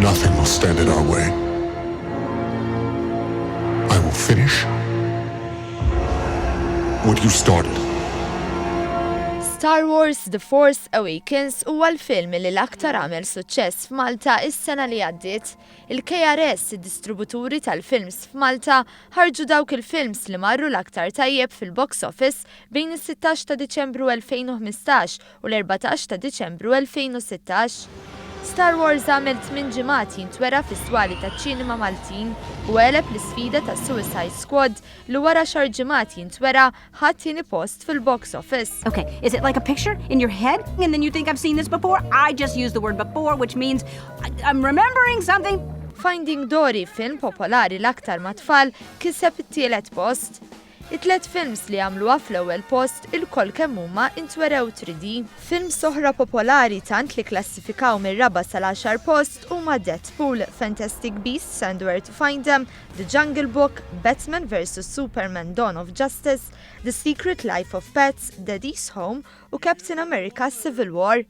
Nothing will stand in our way. I will finish what you started. Star Wars The Force Awakens huwa l-film li l-aktar għamel suċċess f'Malta is-sena li għaddiet. Il-KRS, id-distributuri tal-films f'Malta, ħarġu dawk il-films li marru l-aktar tajjeb fil-box office bejn is-16 ta' Diċembru 2015 u l-14 ta' Diċembru 2016. Star Wars għamel 8 ġimgħat jintwera fis-swali taċ-ċinema Maltin u għeleb l-isfida ta' Suicide Squad li wara xar ġimgħat jintwera ħadd tieni post fil-box office. Okay, is it like a picture in your head and then you think I've seen this before? I just used the word before, which means I'm remembering something. Finding Dory, film popolari l-aktar ma' tfal, kiseb it-tielet post. It-tlet films li għamluha fl-ewwel post il-koll kemm huma intwerew 3D. Films oħra popolari tant li klassifikaw mir-raba sal-10 post huma Deadpool, Fantastic Beasts and Where to Find Them, The Jungle Book, Batman vs Superman Dawn of Justice, The Secret Life of Pets, Daddy's Home u Captain America Civil War.